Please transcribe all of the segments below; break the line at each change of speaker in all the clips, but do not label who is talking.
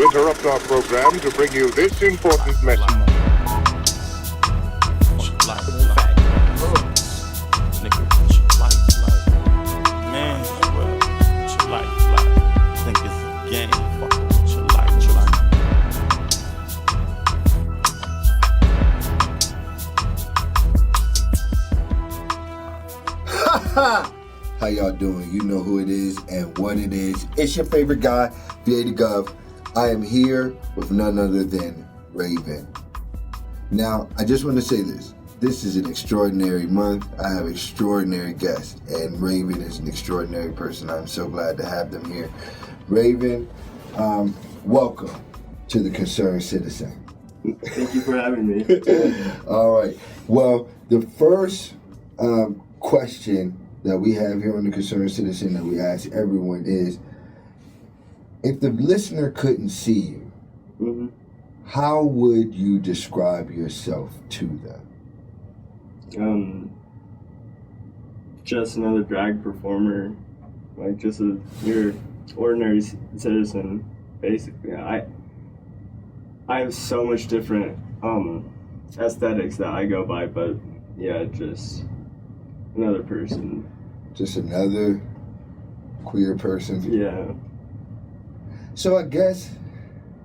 to interrupt our program to bring you this important message.
How y'all doing? You know who it is and what it is. It's your favorite guy, VA the Gov. I am here with none other than Raven. Now, I just want to say this. This is an extraordinary month. I have extraordinary guests, and Raven is an extraordinary person. I'm so glad to have them here. Raven, welcome to the Concerned Citizen.
Thank you for having me.
All right. Well, the first question that we have here on the Concerned Citizen that we ask everyone is, if the listener couldn't see you, how would you describe yourself to them?
Just another drag performer, like just your ordinary citizen, basically. I have so much different aesthetics that I go by, but yeah, just another person.
Just another queer person?
Yeah.
So I guess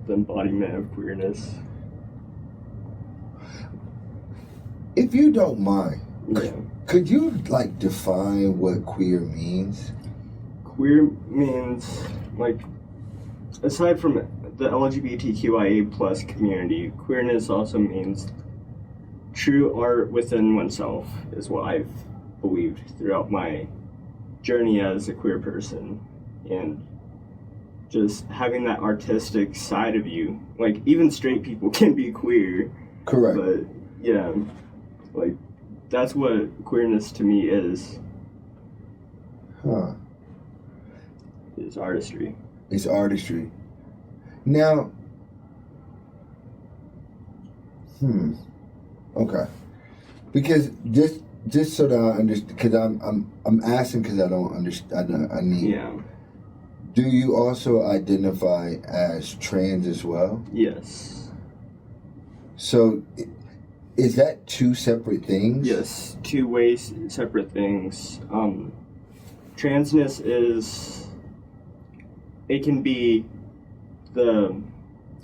the embodiment of queerness.
If you don't mind,
yeah.
Could you like define what queer means?
Queer means, like, aside from the LGBTQIA plus community, queerness also means true art within oneself, is what I've believed throughout my journey as a queer person. And just having that artistic side of you, like, even straight people can be queer.
Correct.
But yeah, like, that's what queerness to me is.
Huh.
It's artistry.
It's artistry. Now, okay, because just so that I understand, because I'm asking because I don't understand. I need.
Yeah.
Do you also identify as trans as well?
Yes.
So, is that two separate things?
Yes, two ways, separate things. Transness is, it can be the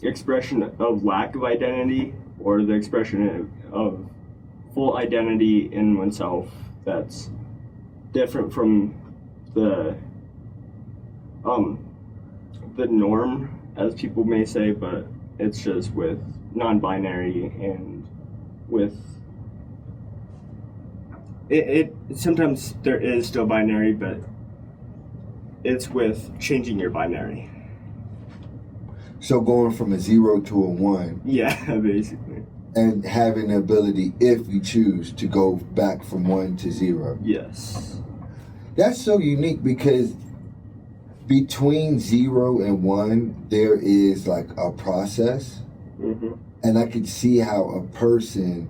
expression of lack of identity or the expression of full identity in oneself that's different from the norm, as people may say, but it's just with non-binary and with it sometimes there is still binary, but it's with changing your binary.
So going from a 0 to a 1.
Yeah, basically.
And having the ability, if you choose, to go back from 1 to 0.
Yes.
That's so unique because between 0 and 1, there is like a process. And I could see how a person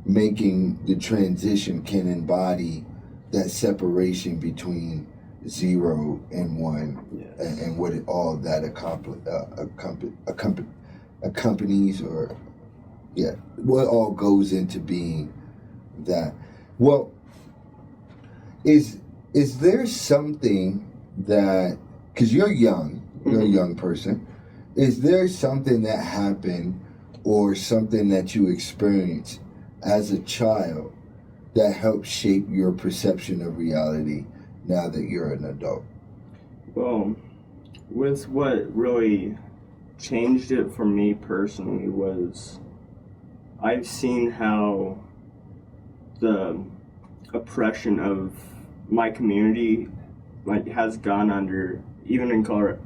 making the transition can embody that separation between 0 and 1.
Yes.
And what all that accompanies, or what all goes into being that. Well, is there something that, because you're young, you're a young person, is there something that happened or something that you experienced as a child that helped shape your perception of reality now that you're an adult?
Well, with what really changed it for me personally was I've seen how the oppression of my community has gone under, even in Colorado,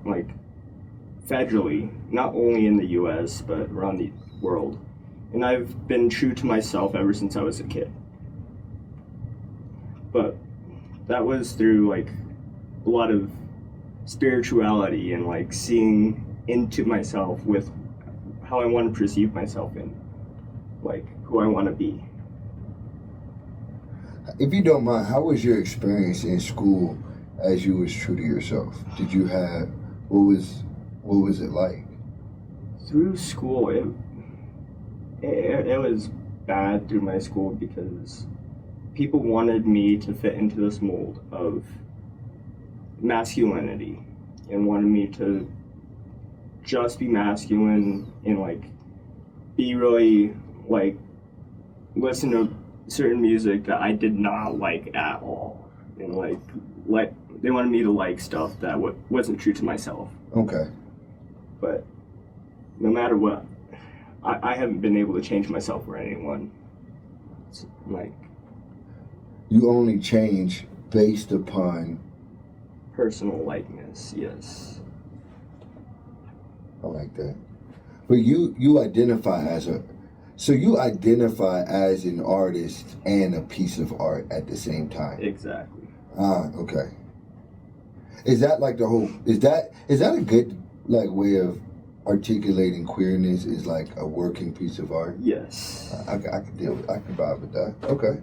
federally, not only in the US but around the world. And I've been true to myself ever since I was a kid. But that was through a lot of spirituality and seeing into myself with how I want to perceive myself and who I want to be.
If you don't mind, how was your experience in school as you was true to yourself? Did you have, what was it like?
through school, it was bad through my school because people wanted me to fit into this mold of masculinity and wanted me to just be masculine and like be really like listen to certain music that I did not like at all, and like they wanted me to like stuff that wasn't true to myself.
Okay.
But no matter what, I haven't been able to change myself for anyone. It's like
You only change based upon.
personal likeness, yes.
I like that. But you identify as you identify as an artist and a piece of art at the same time.
Exactly.
Okay. Is that like the whole? Is that a good like way of articulating queerness? Is like a working piece of art?
Yes.
I can deal with. I can vibe with that. Okay.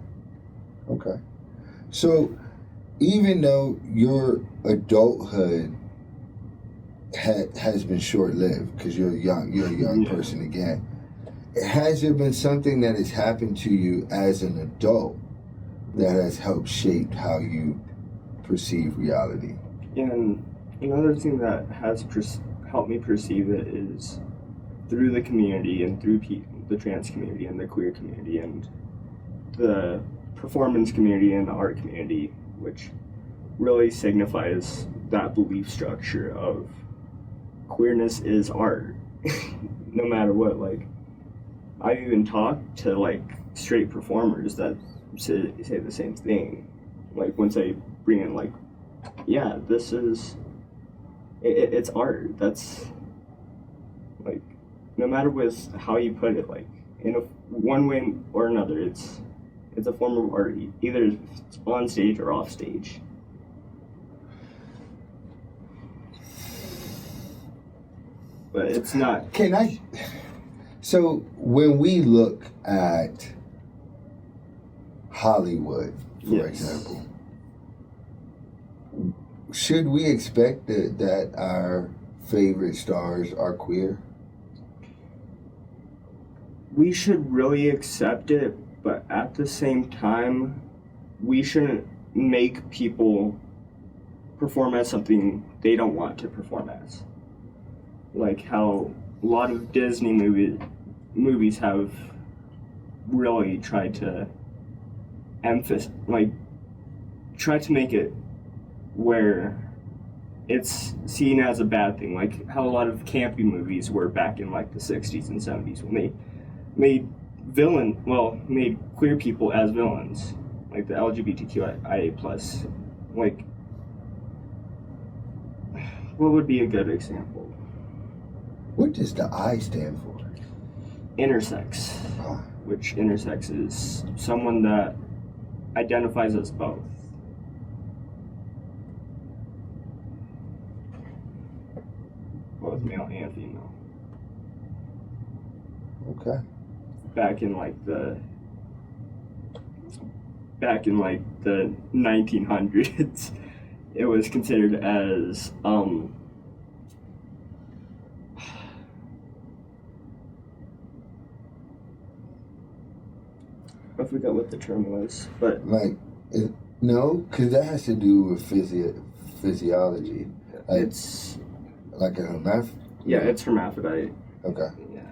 So, even though your adulthood has been short-lived because you're a young person again, has there been something that has happened to you as an adult that has helped shape how you perceive reality?
And another thing that has helped me perceive it is through the community and through the trans community and the queer community and the performance community and the art community, which really signifies that belief structure of queerness is art. No matter what. Like, I've even talked to like straight performers that say the same thing. Like once I bring in like, yeah, this is it's art. That's like, no matter with how you put it, like in one way or another, it's a form of art, either it's on stage or off stage. But it's not.
So when we look at Hollywood, for example, should we expect that our favorite stars are queer?
We should really accept it, but at the same time, we shouldn't make people perform as something they don't want to perform as. Like how a lot of Disney movies have really tried to try to make it where it's seen as a bad thing, like how a lot of campy movies were back in like the 60s and 70s when they made queer people as villains, like the LGBTQIA+. Like, what would be a good example?
What does the I stand for?
Intersex, which intersex is someone that identifies as both. Both male and female.
Okay.
Back in the 1900s, it was considered as I forgot what the term was, but
no, because that has to do with physiology. Like,
it's
like a hermaphrodite.
Yeah, it's hermaphrodite.
Okay.
Yeah.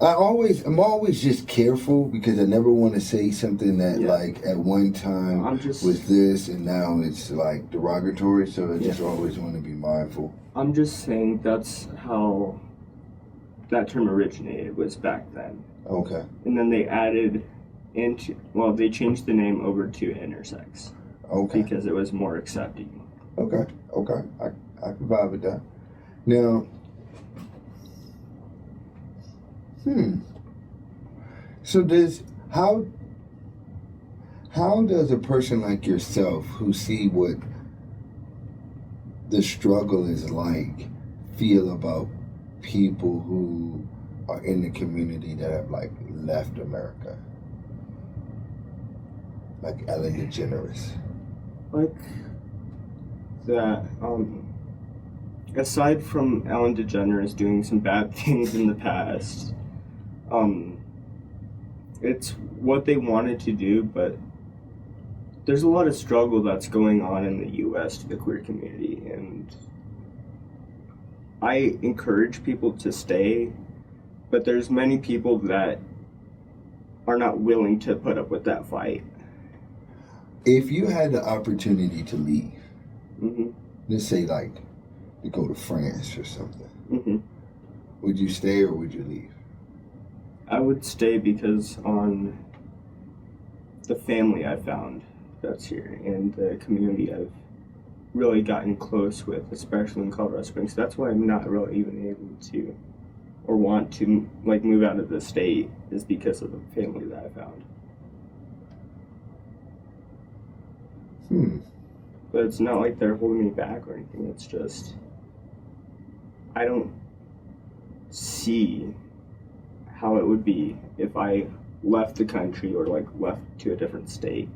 I'm always just careful because I never want to say something that like at one time was this and now it's like derogatory. So I just always want to be mindful.
I'm just saying that's how that term originated, was back then.
Okay.
And then they they changed the name over to intersex.
Okay.
Because it was more accepting.
Okay. I can vibe with that. Now, so how does a person like yourself who see what the struggle is like feel about people who are in the community that have like left America? Like Ellen DeGeneres.
Like that, aside from Ellen DeGeneres doing some bad things in the past, it's what they wanted to do, but there's a lot of struggle that's going on in the U.S. to the queer community, and I encourage people to stay, but there's many people that are not willing to put up with that fight.
If you had the opportunity to leave,
Mm-hmm.
let's say like to go to France or something,
Mm-hmm.
would you stay or would you leave?
I would stay because on the family I found that's here and the community I've really gotten close with, especially in Colorado Springs. That's why I'm not really even able to or want to like move out of the state, is because of the family that I found. But it's not like they're holding me back or anything. It's just I don't see how it would be if I left the country or like left to a different state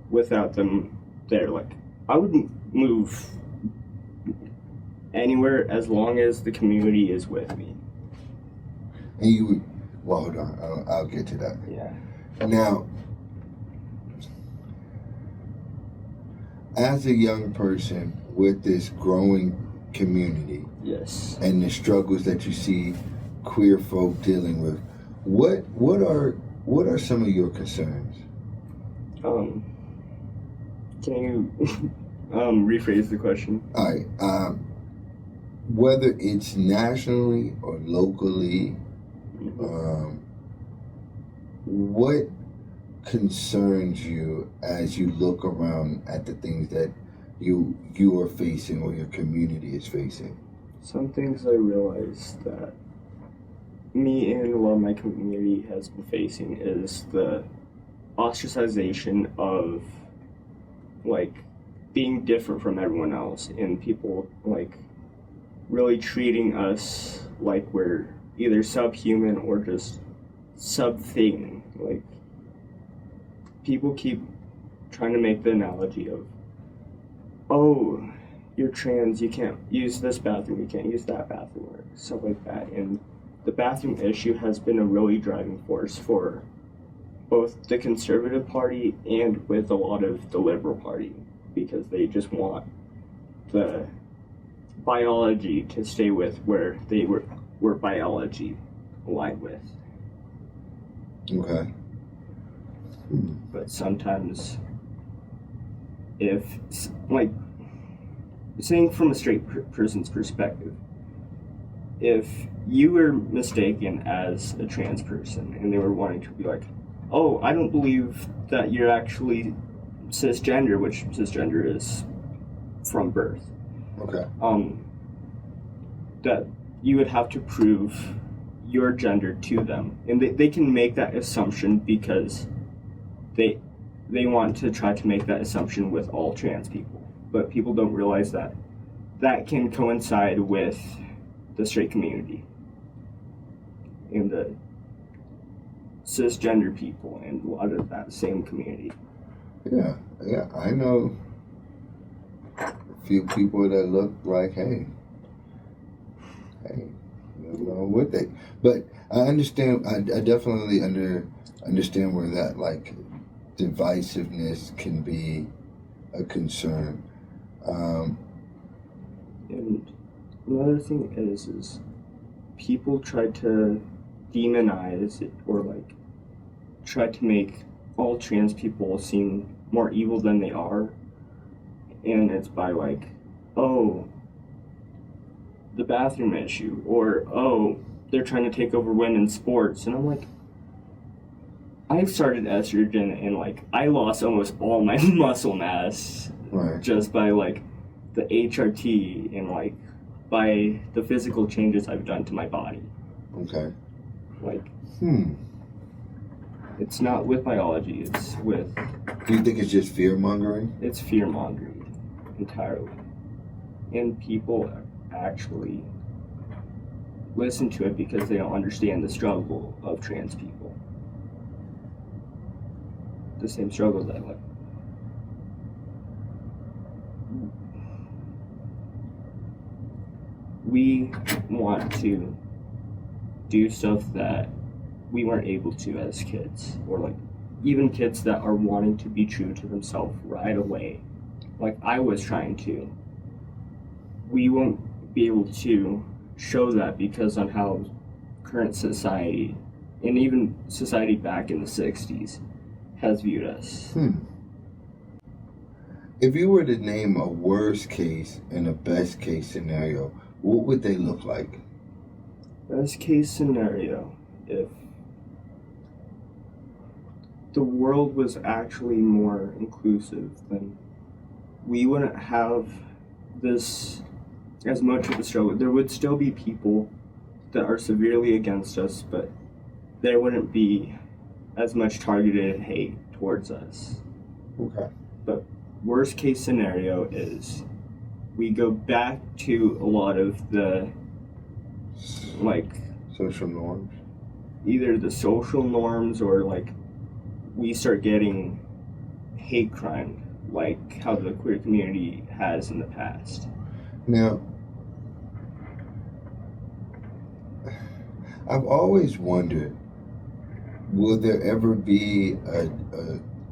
without them there. Like I wouldn't move anywhere as long as the community is with me.
And you would, well, hold on, I'll get to that.
Yeah.
Now, as a young person with this growing community,
Yes.
and the struggles that you see queer folk dealing with, what are some of your concerns?
Can you rephrase the question?
All right. Whether it's nationally or locally, what concerns you as you look around at the things that you are facing or your community is facing?
Some things I realize that me and a lot of my community has been facing is the ostracization of like being different from everyone else, and people like really treating us like we're either subhuman or just sub-thing. Like people keep trying to make the analogy of, oh, you're trans, you can't use this bathroom, you can't use that bathroom, or stuff like that. And the bathroom issue has been a really driving force for both the Conservative Party and with a lot of the Liberal Party, because they just want the biology to stay with where they were biology aligned with.
Okay.
But sometimes, if, like, saying from a straight person's perspective, if you were mistaken as a trans person and they were wanting to be like, oh, I don't believe that you're actually cisgender, which cisgender is from birth.
Okay.
That you would have to prove your gender to them. And they can make that assumption because they want to try to make that assumption with all trans people. But people don't realize that that can coincide with the straight community and the cisgender people and a lot of that same community.
Yeah, I know a few people that look like, hey, nothing wrong with it. But I understand, I definitely understand where that, like, divisiveness can be a concern.
And another thing is people try to demonize it, or like try to make all trans people seem more evil than they are. And it's by like, oh, the bathroom issue, or oh, they're trying to take over women's sports. And I'm like, I've started estrogen and like I lost almost all my muscle mass just by like the HRT and like by the physical changes I've done to my body.
Okay.
Like, it's not with biology, it's with...
Do you think it's just fear-mongering?
It's fear-mongering, entirely. And people actually listen to it because they don't understand the struggle of trans people. The same struggle that like... we want to do stuff that we weren't able to as kids, or like even kids that are wanting to be true to themselves right away, like I was trying to. We won't be able to show that because on how current society, and even society back in the 60s, has viewed us.
If you were to name a worst case and a best case scenario, what would they look like?
Best case scenario, if the world was actually more inclusive, then we wouldn't have this as much of a struggle. There would still be people that are severely against us, but there wouldn't be as much targeted hate towards us.
Okay.
But worst case scenario is we go back to a lot of the, like,
social norms.
Either the social norms, or like we start getting hate crime like how the queer community has in the past.
Now, I've always wondered, will there ever be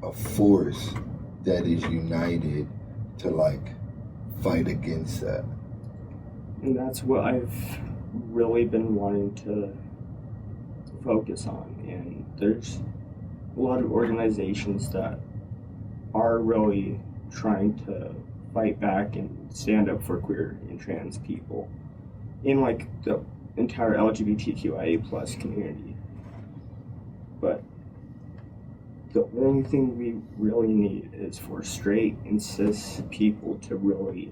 a force that is united to like fight against that?
And that's what I've really been wanting to focus on. And there's a lot of organizations that are really trying to fight back and stand up for queer and trans people in like the entire LGBTQIA plus community. But the only thing we really need is for straight and cis people to really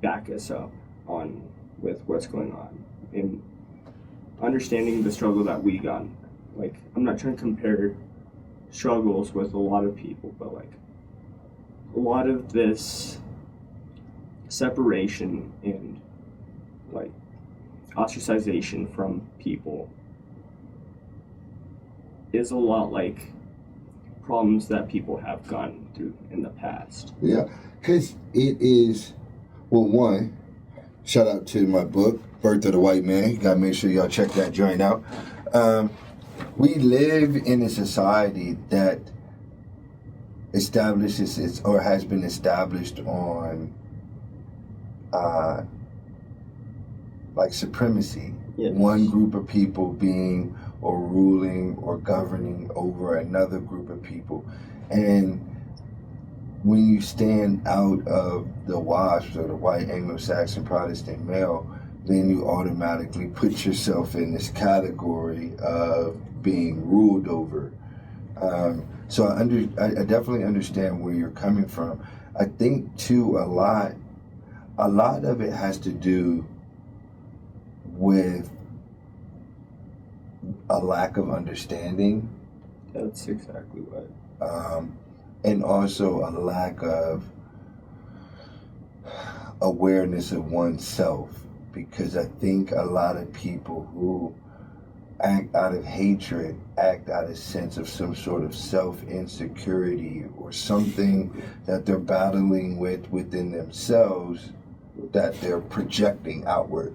back us up on with what's going on and understanding the struggle that we got. Like, I'm not trying to compare struggles with a lot of people, but like a lot of this separation and like ostracization from people is a lot like problems that people have gone through in the past.
Yeah, because it is, well, one, shout out to my book, Birth of the White Man. You gotta make sure y'all check that joint out. We live in a society that establishes its, or has been established on like supremacy.
Yes.
One group of people being or ruling or governing over another group of people. And when you stand out of the WASP, or the white Anglo-Saxon Protestant male, then you automatically put yourself in this category of being ruled over. So I definitely understand where you're coming from. I think too, a lot of it has to do with a lack of understanding.
That's exactly what.
And also a lack of awareness of oneself, because I think a lot of people who act out of hatred act out of sense of some sort of self-insecurity or something that they're battling with within themselves that they're projecting outward.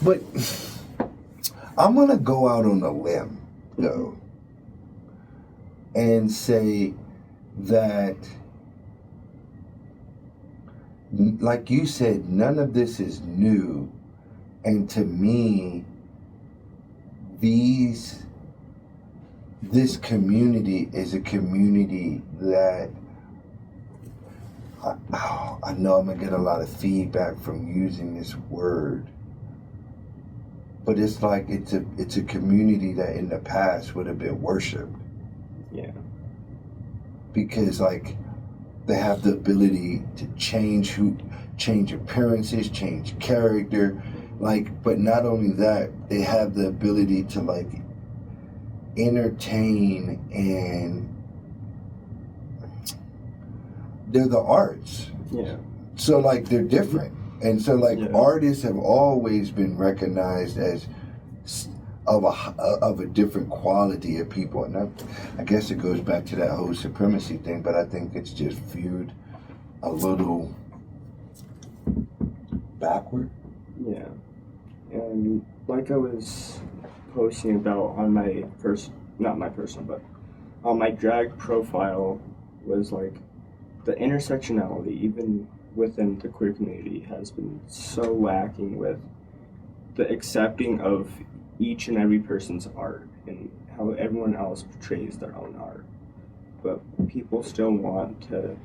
But I'm gonna go out on a limb though and say that, like you said, none of this is new. And to me, this community is a community that I know I'm gonna get a lot of feedback from using this word, but it's like it's a community that in the past would have been worshipped.
Yeah.
Because like they have the ability to change appearances, change character, like, but not only that, they have the ability to like entertain, and they're the arts.
Yeah. So
like they're different. And so like artists have always been recognized as of a different quality of people. And I guess it goes back to that whole supremacy thing, but I think it's just viewed a little backward.
Yeah. And like I was posting about on my not my personal, but on my drag profile, was like the intersectionality, even within the queer community, has been so lacking with the accepting of each and every person's art and how everyone else portrays their own art. But people still want to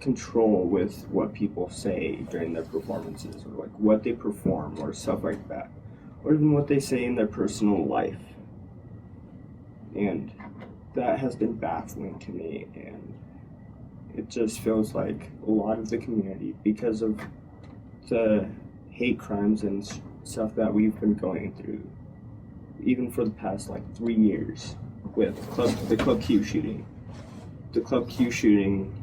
control with what people say during their performances, or like what they perform or stuff like that, or even what they say in their personal life. And that has been baffling to me, and it just feels like a lot of the community, because of the hate crimes and stuff that we've been going through, even for the past like 3 years, with the Club Q shooting. The Club Q shooting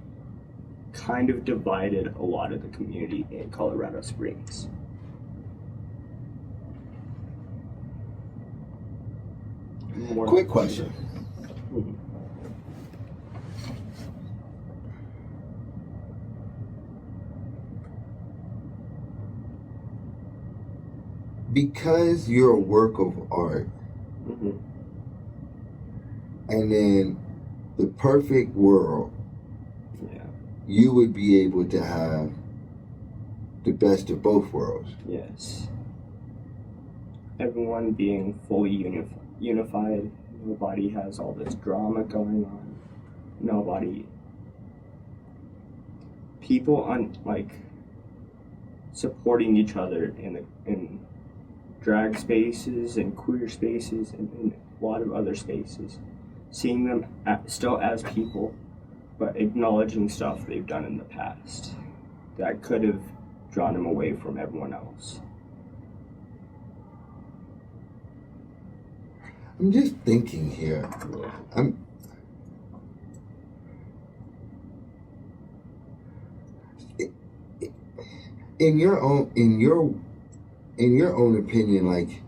kind of divided a lot of the community in Colorado Springs.
Quick question. Because you're a work of art,
Mm-hmm.
and in the perfect world,
Yeah.
you would be able to have the best of both worlds.
Yes. Everyone being fully unified. Nobody has all this drama going on. Nobody. People on supporting each other in drag spaces and queer spaces and in a lot of other spaces. Seeing them still as people, but acknowledging stuff they've done in the past that could have drawn them away from everyone else.
I'm just thinking here. In your own opinion, like,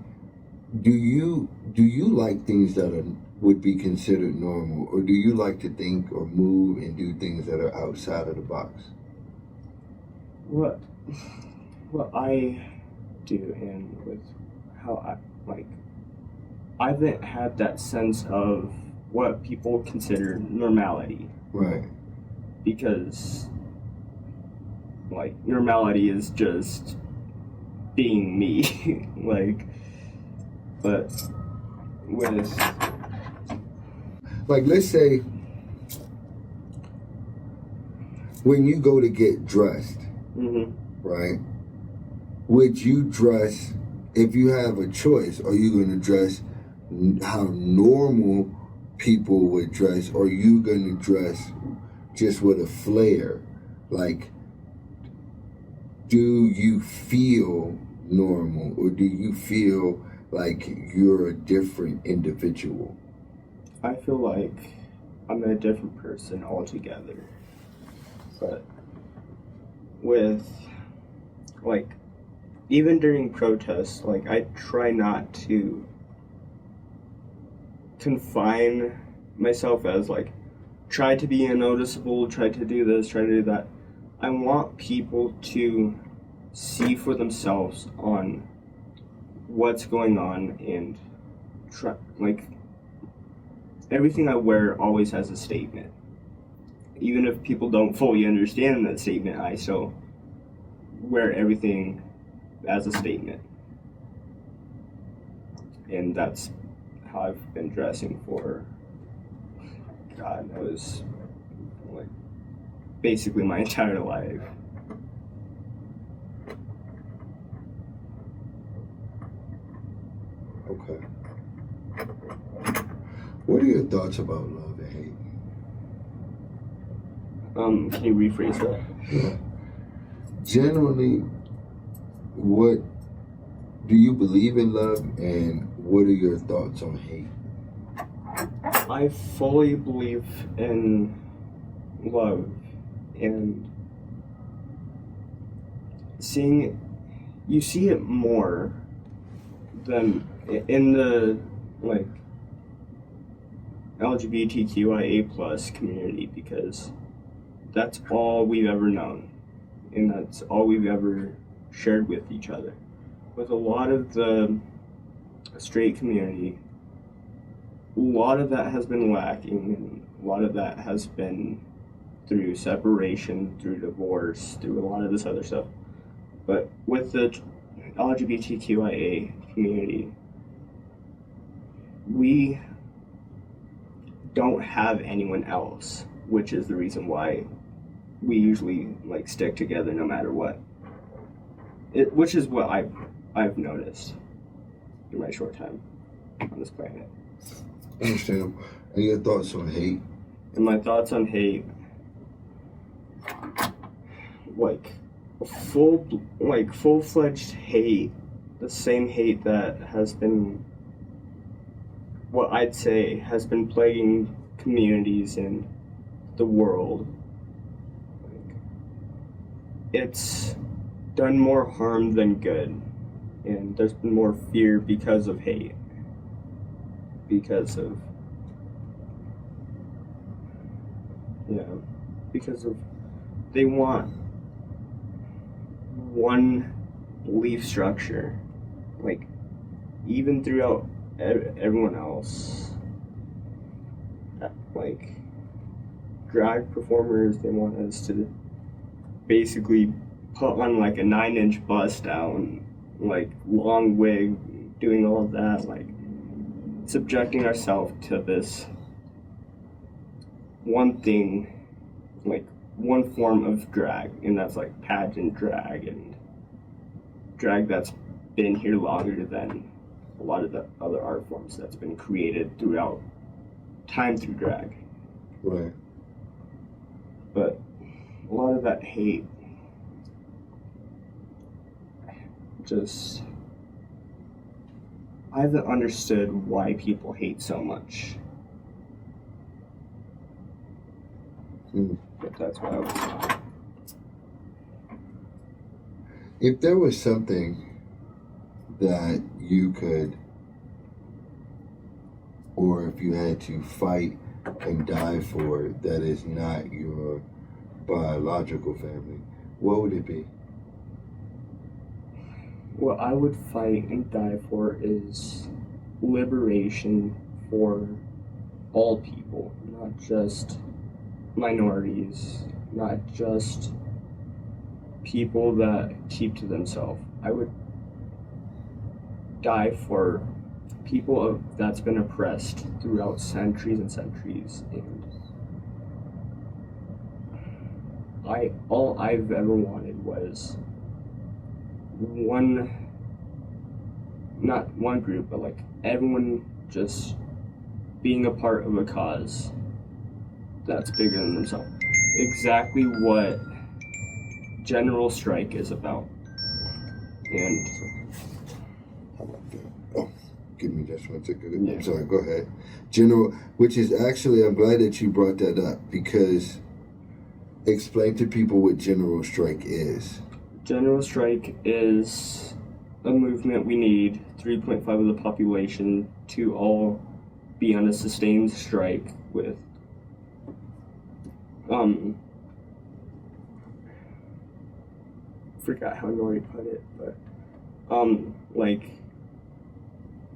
do you like things that would be considered normal, or do you like to think or move and do things that are outside of the box?
What I do, and with how I haven't had that sense of what people consider normality.
Right.
Because normality is just being me. But with
let's say when you go to get dressed,
mm-hmm.
right? Would you dress, if you have a choice, are you going to dress how normal people would dress, or are you going to dress just with a flair? Like, do you feel normal, or do you feel like you're a different individual?
I feel like I'm a different person altogether. But with even during protests, I try not to confine myself as try to be unnoticeable, try to do this, try to do that. I want people to see for themselves on what's going on, and try, everything I wear always has a statement. Even if people don't fully understand that statement, I still wear everything as a statement. And that's how I've been dressing for, God knows, basically my entire life.
Okay. What are your thoughts about love and hate?
Can you rephrase that?
Yeah. Generally, what do you believe in love, and what are your thoughts on hate?
I fully believe in love, and you see it more than in the LGBTQIA plus community, because that's all we've ever known, and that's all we've ever shared with each other. With a lot of the straight community, a lot of that has been lacking, and a lot of that has been through separation, through divorce, through a lot of this other stuff. But with the LGBTQIA community, we don't have anyone else, which is the reason why we usually like stick together no matter what. Which is what I've noticed in my short time on this planet.
Understandable. And your thoughts on hate?
And my thoughts on hate, like full-fledged hate, the same hate that has been, what I'd say has been plaguing communities in the world. It's done more harm than good, and there's been more fear because of hate, because of they want one belief structure, like even throughout everyone else, like drag performers, they want us to basically put on like a 9-inch bust down, like long wig, doing all of that, like subjecting ourselves to this one thing, like one form of drag, and that's like pageant drag, and drag that's been here longer than a lot of the other art forms that's been created throughout time through drag.
Right.
But a lot of that hate just, I haven't understood why people hate so much. But that's what I was saying.
If there was something that you could, or if you had to fight and die for that is not your biological family, what would it be?
What I would fight and die for is liberation for all people, not just minorities, not just people that keep to themselves. I would die for people that's been oppressed throughout centuries and centuries, and all I've ever wanted was not one group, but like everyone just being a part of a cause that's bigger than themselves. Exactly what General Strike is about. And
oh, give me just 1 second.
Yeah.
I'm sorry, go ahead. General, which is actually, I'm glad that you brought that up, because explain to people what General Strike is.
General Strike is a movement we need 3.5 of the population to all be on a sustained strike with forgot how you already put it, but like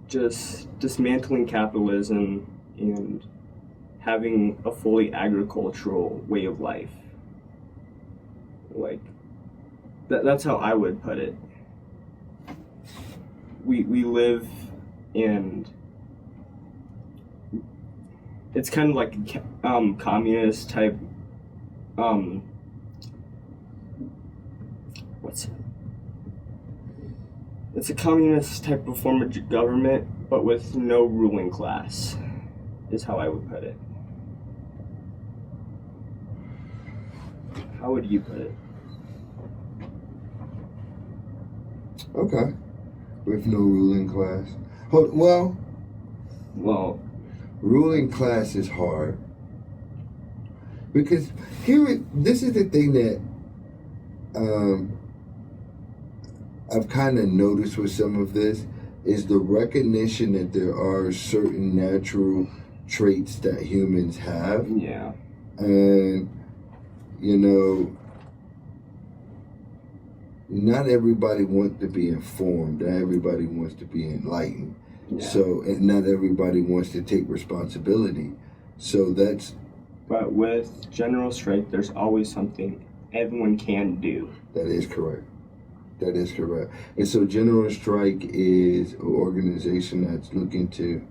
just dismantling capitalism and having a fully agricultural way of life. Like that's how I would put it. We live, and it's kind of like a communist type it's a communist type of form of government, but with no ruling class, is how I would put it. How would you put it?
Okay. With no ruling class. Well, ruling class is hard. Because this is the thing that I've kind of noticed with some of this, is the recognition that there are certain natural traits that humans have.
Yeah.
And, not everybody wants to be informed. Not everybody wants to be enlightened.
Yeah.
So, and not everybody wants to take responsibility. So that's...
But with general strike, there's always something everyone can do.
That is correct. That is correct. And so general strike is an organization that's looking to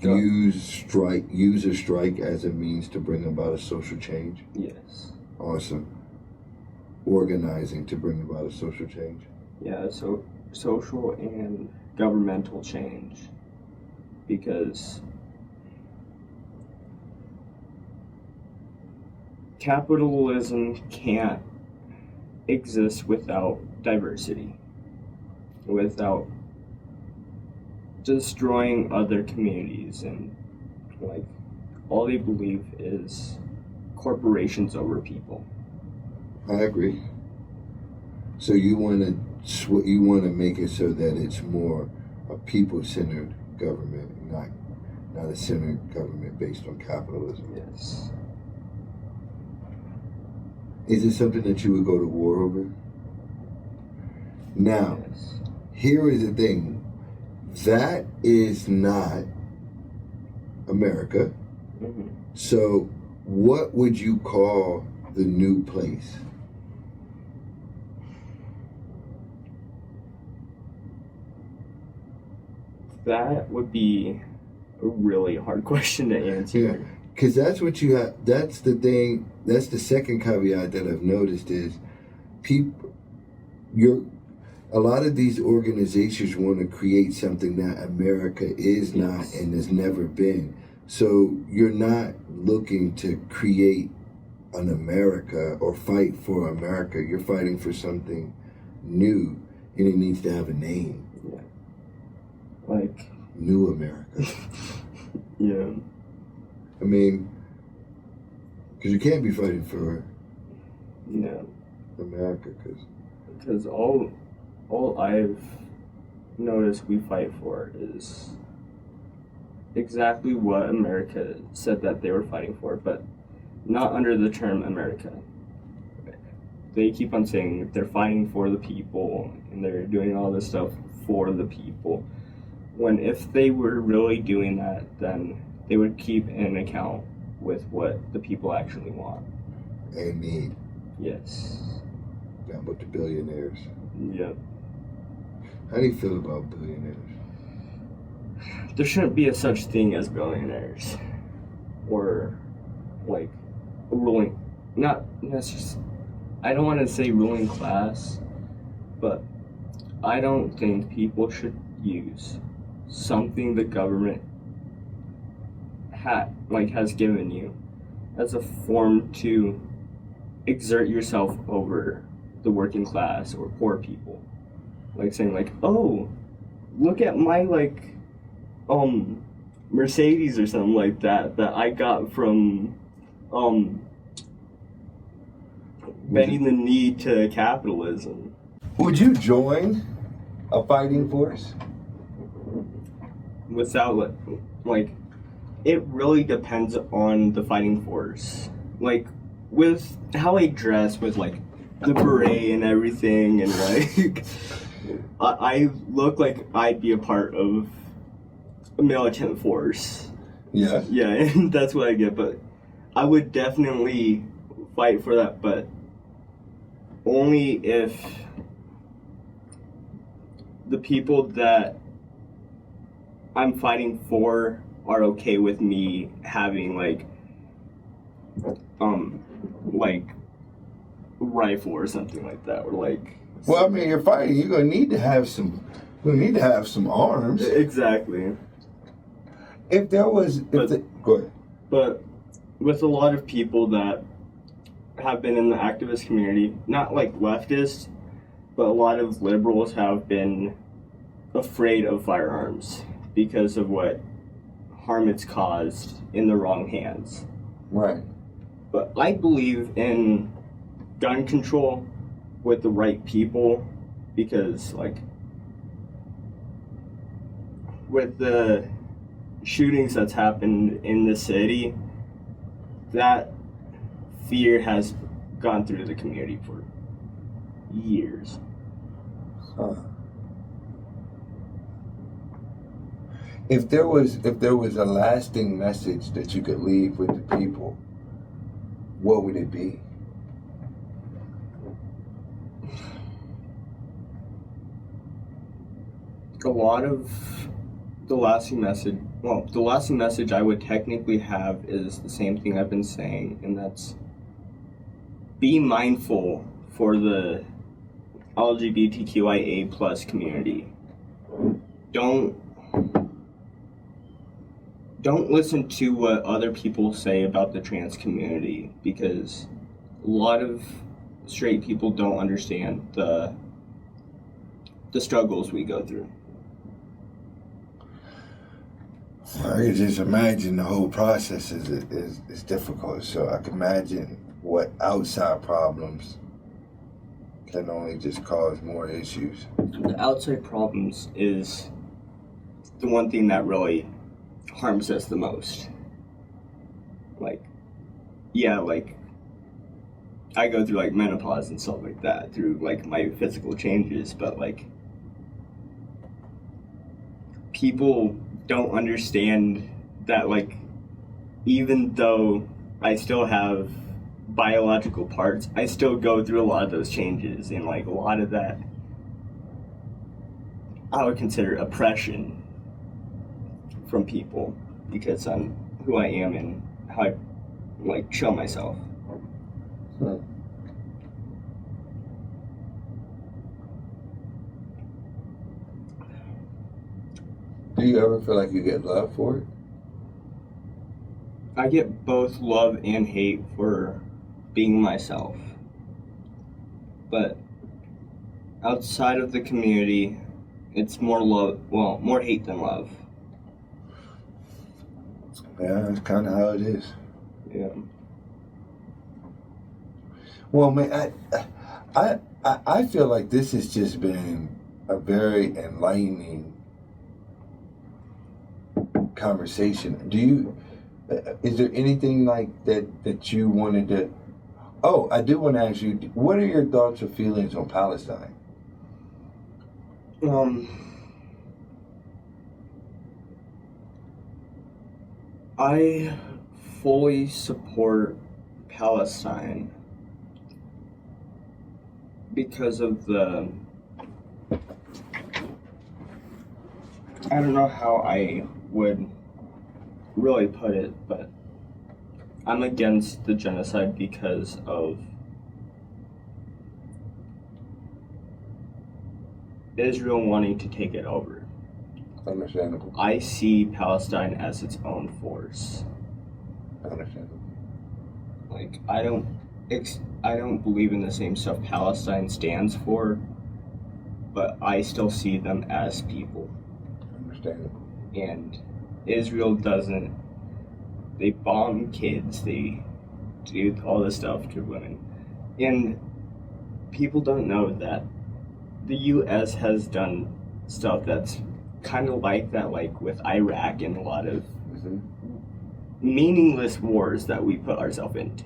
use a strike as a means to bring about a social change.
Yes.
Awesome. Organizing to bring about a social change.
Yeah, so social and governmental change. Because capitalism can't exist without diversity, without destroying other communities, and like all they believe is corporations over people.
I agree. So you want to make it so that it's more a people-centered government, not a centered government based on capitalism.
Yes.
Is it something that you would go to war over? Now,
Yes.
here is the thing. That is not America.
Mm-hmm.
So what would you call the new place?
That would be a really hard question to answer.
Yeah, because that's what you have. That's the thing. That's the second caveat that I've noticed is people. A lot of these organizations want to create something that America is not and has never been. So you're not looking to create an America or fight for America. You're fighting for something new, and it needs to have a name.
Yeah. Like
New America.
yeah.
I mean, because you can't be fighting for
Yeah.
America,
Because all I've noticed we fight for is exactly what America said that they were fighting for, but not under the term America. They keep on saying they're fighting for the people and they're doing all this stuff for the people. When if they were really doing that, then they would keep an account with what the people actually want.
and need.
Yes.
Down with the billionaires.
Yep.
How do you feel about billionaires?
There shouldn't be a such thing as billionaires. Or, like, a ruling, not necessarily, I don't want to say ruling class, but I don't think people should use something the government has given you as a form to exert yourself over the working class or poor people. Like saying like, oh, look at my Mercedes or something like that I got from bending the knee to capitalism.
Would you join a fighting force?
Without it really depends on the fighting force. Like with how I dress with like the beret and everything, and like I look like I'd be a part of a militant force.
Yeah.
Yeah, and that's what I get, but I would definitely fight for that, but only if the people that I'm fighting for are okay with me having rifle or something like that, or like.
Well, I mean, you're fighting. You're gonna need to have some. You're gonna need to have some arms.
Exactly.
If there was, go ahead.
But with a lot of people that have been in the activist community, not like leftists, but a lot of liberals have been afraid of firearms because of what harm it's caused in the wrong hands.
Right.
But I believe in gun control with the right people, because with the shootings that's happened in the city, that fear has gone through the community years.
Huh. If there was a lasting message that you could leave with the people, what would it be?
A lot of the lasting message I would technically have is the same thing I've been saying, and that's be mindful for the LGBTQIA plus community. Don't listen to what other people say about the trans community, because a lot of straight people don't understand the struggles we go through.
I can just imagine the whole process is difficult. So I can imagine what outside problems can only just cause more issues.
The outside problems is the one thing that really harms us the most. Like I go through like menopause and stuff like that through like my physical changes, but like people don't understand that, like, even though I still have biological parts, I still go through a lot of those changes, and like a lot of that I would consider oppression from people because I'm who I am and how I like show myself.
Do you ever feel like you get love for it?
I get both love and hate for being myself. But outside of the community, it's more hate than love.
Yeah, that's kind of how it is.
Yeah.
Well, man, I feel like this has just been a very enlightening conversation. Is there anything like that you wanted to? Oh, I do want to ask you, what are your thoughts or feelings on Palestine?
I fully support Palestine because of I don't know how I would really put it, but I'm against the genocide because of Israel wanting to take it over.
Understandable.
I see Palestine as its own force.
Understandable.
Like, I don't believe in the same stuff Palestine stands for, but I still see them as people.
Understandable.
And Israel doesn't. They bomb kids. They do all this stuff to women. And people don't know that the U.S. has done stuff that's kind of like that, like with Iraq and a lot of meaningless wars that we put ourselves into.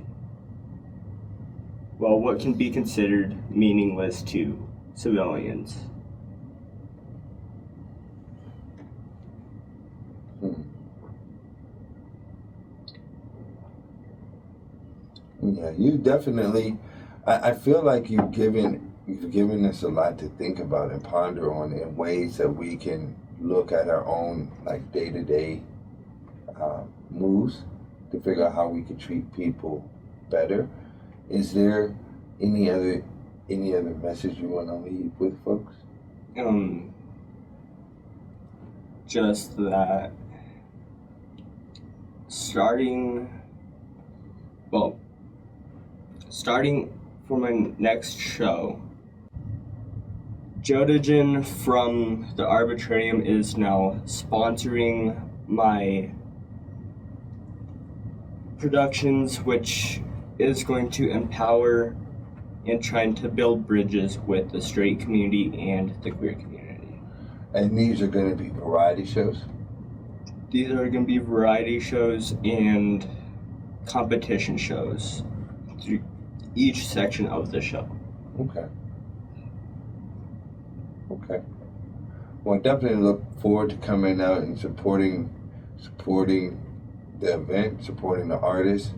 Well, what can be considered meaningless to civilians?
Yeah, you definitely. I feel like you've given us a lot to think about and ponder on in ways that we can look at our own like day-to-day moves to figure out how we can treat people better. Is there any other message you want to leave with folks?
Just that starting for my next show, Jodagen from the Arbitrarium is now sponsoring my productions, which is going to empower and trying to build bridges with the straight community and the queer community.
And these are going to be variety shows?
These are going to be variety shows and competition shows through each section of the show.
Okay. Okay. Well, I definitely look forward to coming out and supporting the event, supporting the artists.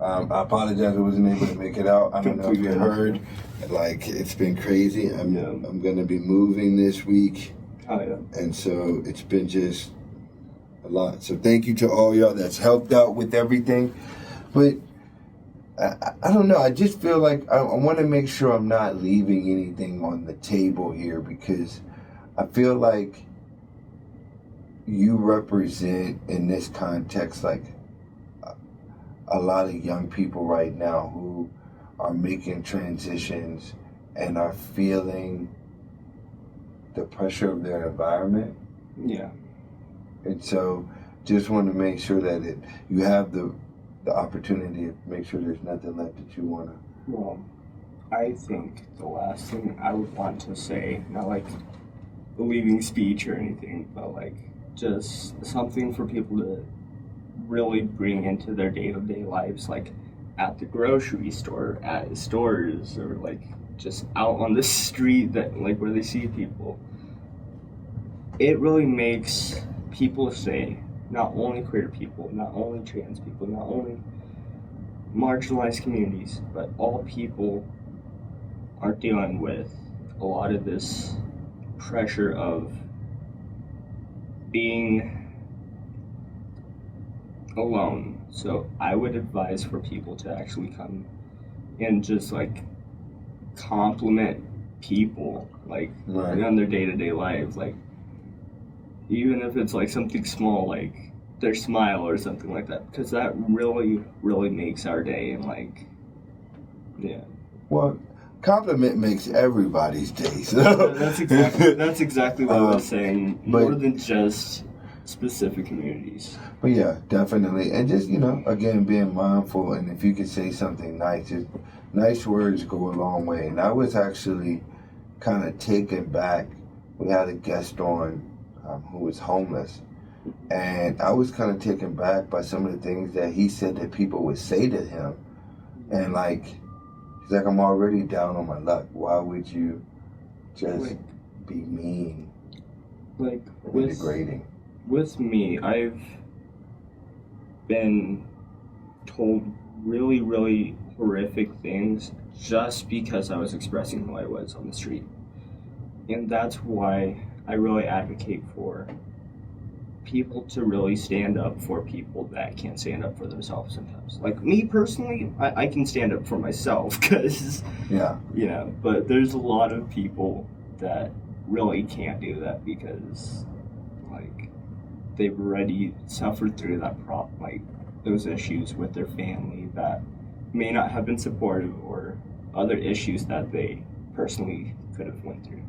I apologize I wasn't able to make it out. I don't know if you heard, like it's been crazy. I'm gonna be moving this week.
Oh yeah.
And so it's been just a lot. So thank you to all y'all that's helped out with everything. But I don't know. I just feel like I want to make sure I'm not leaving anything on the table here, because I feel like you represent in this context like a lot of young people right now who are making transitions and are feeling the pressure of their environment.
Yeah.
And so just want to make sure that you have the opportunity to make sure there's nothing left that you want to.
Well, I think the last thing I would want to say, not like a leaving speech or anything, but like just something for people to really bring into their day-to-day lives, like at the grocery store, at stores, or like just out on the street, that like where they see people. It really makes people say, not only queer people, not only trans people, not only marginalized communities, but all people are dealing with a lot of this pressure of being alone. So I would advise for people to actually come and just like compliment people, like
Right.
on their day-to-day lives, like even if it's like something small, like their smile or something like that, because that really, really makes our day. And like, yeah.
Well, compliment makes everybody's day. So.
That's exactly what I was saying. More than just specific communities.
But yeah, definitely. And just, again, being mindful, and if you could say something nice, just nice words go a long way. And I was actually kind of taken back. We had a guest on who was homeless, and I was kind of taken back by some of the things that he said that people would say to him. And like, he's like, I'm already down on my luck. Why would you just be mean,
like
and degrading?
With me, I've been told really, really horrific things just because I was expressing who I was on the street. And that's why I really advocate for people to really stand up for people that can't stand up for themselves sometimes. Like me personally, I can stand up for myself because, but there's a lot of people that really can't do that because, like, they've already suffered through that those issues with their family that may not have been supportive, or other issues that they personally could have went through.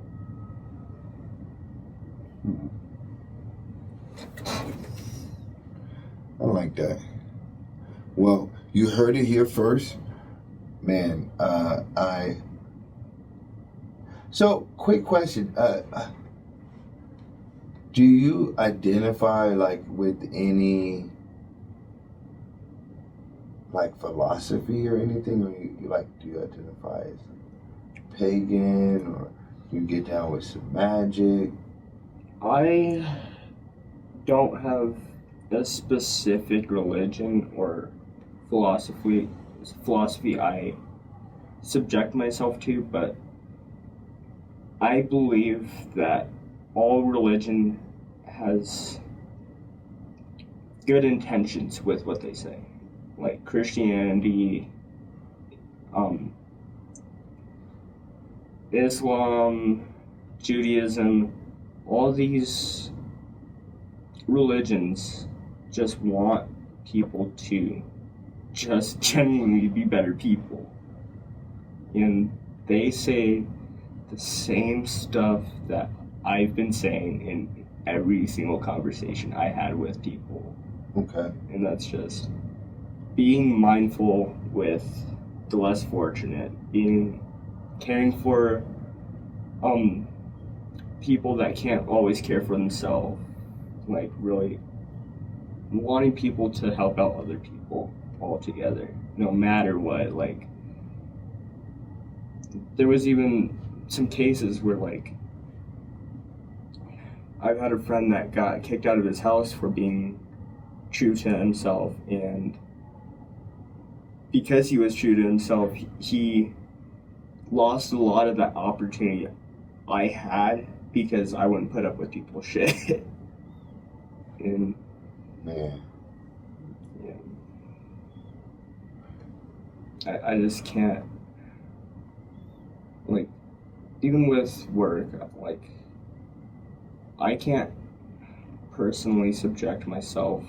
I like that. Well, you heard it here first. Man, So, quick question. Do you identify, like, with any, like, philosophy or anything? Or do you identify as pagan, or you get down with some magic?
I don't have a specific religion or philosophy I subject myself to, but I believe that all religion has good intentions with what they say. Like Christianity, Islam, Judaism, all these religions just want people to just genuinely be better people. And they say the same stuff that I've been saying in every single conversation I had with people.
Okay.
And that's just being mindful with the less fortunate, caring for people that can't always care for themselves, like really wanting people to help out other people altogether, no matter what. Like, there was even some cases where, like, I've had a friend that got kicked out of his house for being true to himself, and because he was true to himself, he lost a lot of that opportunity I had because I wouldn't put up with people's shit. And
Man.
yeah, I just can't, like, even with work, like, I can't personally subject myself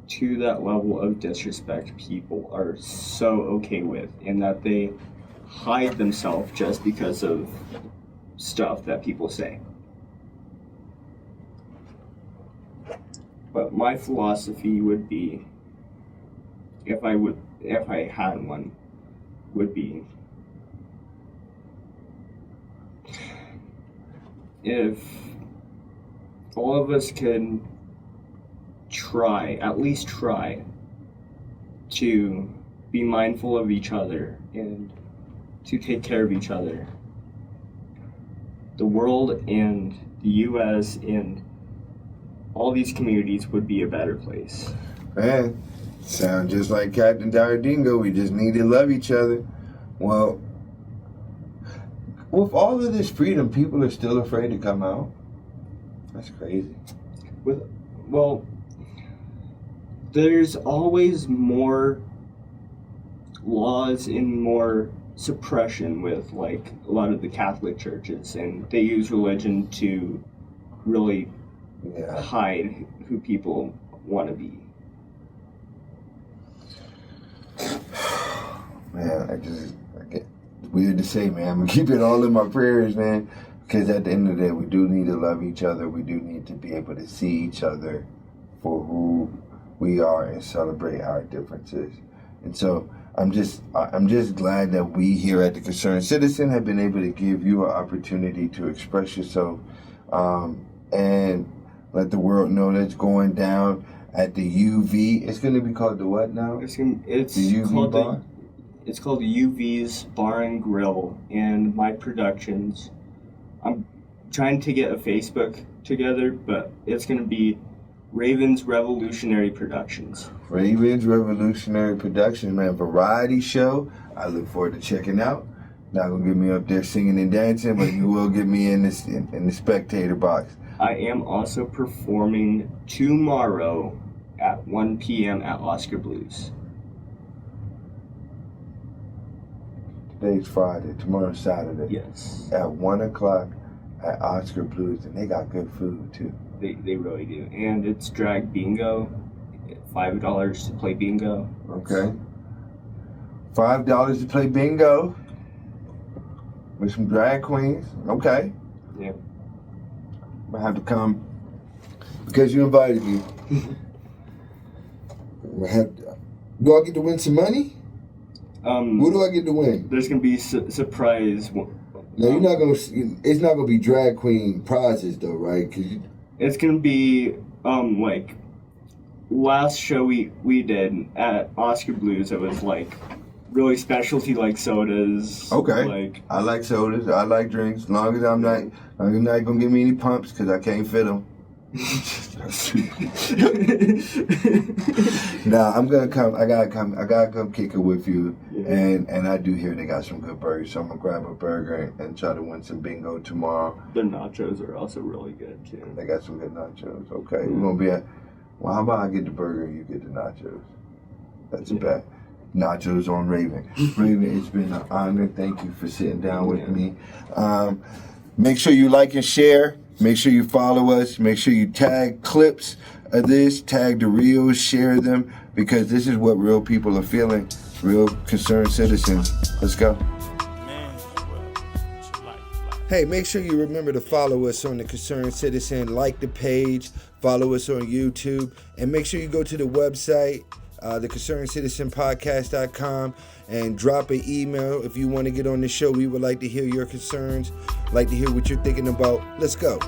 to that level of disrespect people are so okay with, and that they hide themselves just because of stuff that people say. But my philosophy would be, if I had one, would be, if all of us could at least try to be mindful of each other and to take care of each other, the world and the U.S. and all these communities would be a better place.
Man, sound just like Captain Dingo. We just need to love each other. Well, with all of this freedom, people are still afraid to come out. That's crazy.
Well, there's always more laws and more suppression with, like, a lot of the Catholic churches, and they use religion to really hide who people want to be.
Man, it's weird to say, man. I'm gonna keep it all in my prayers, man. Because at the end of the day, we do need to love each other. We do need to be able to see each other for who we are and celebrate our differences. And so I'm just glad that we here at the Concerned Citizen have been able to give you an opportunity to express yourself and let the world know that's going down at the UV. It's going to be called the what now?
It's
the UV
called
bar?
It's called the UV's Bar and Grill, and my productions. I'm trying to get a Facebook together, but it's going to be Ravens Revolutionary Productions.
Ravens Revolutionary Productions, man. Variety show. I look forward to checking out. Not going to get me up there singing and dancing, but you will get me in the spectator box.
I am also performing tomorrow at 1 p.m. at Oscar Blues.
Today's Friday, tomorrow's Saturday.
Yes.
At 1 o'clock at Oscar Blues, and they got good food too.
They really do. And it's drag bingo. $5 to play bingo.
Okay. $5 to play bingo with some drag queens. Okay.
Yeah.
I have to come because you invited me. Do I get to win some money? What do I get to win?
There's gonna be surprise.
No, you're not gonna. It's not gonna be drag queen prizes though, right?
It's gonna be like last show we did at Oscar Blues. It was like really specialty, like sodas.
Okay.
Like, I
like sodas. I like drinks. As long as I'm not gonna give me any pumps because I can't fit them. Nah, I'm gonna come. I gotta come kick it with you. Yeah. And I do hear they got some good burgers, so I'm gonna grab a burger and try to win some bingo tomorrow.
The nachos are also really good too.
They got some good nachos. Okay, we're gonna be at. Well, how about I get the burger and you get the nachos? That's a bet. Nachos on Raven. Raven, it's been an honor. Thank you for sitting down with me. Make sure you like and share. Make sure you follow us. Make sure you tag clips of this, tag the reels, share them, because this is what real people are feeling. Real concerned citizens. Let's go. Hey, make sure you remember to follow us on the Concerned Citizen, like the page, follow us on YouTube, and make sure you go to the website, theconcernedcitizenpodcast.com, and drop an email if you want to get on the show. We would like to hear your concerns, like to hear what you're thinking about. Let's go.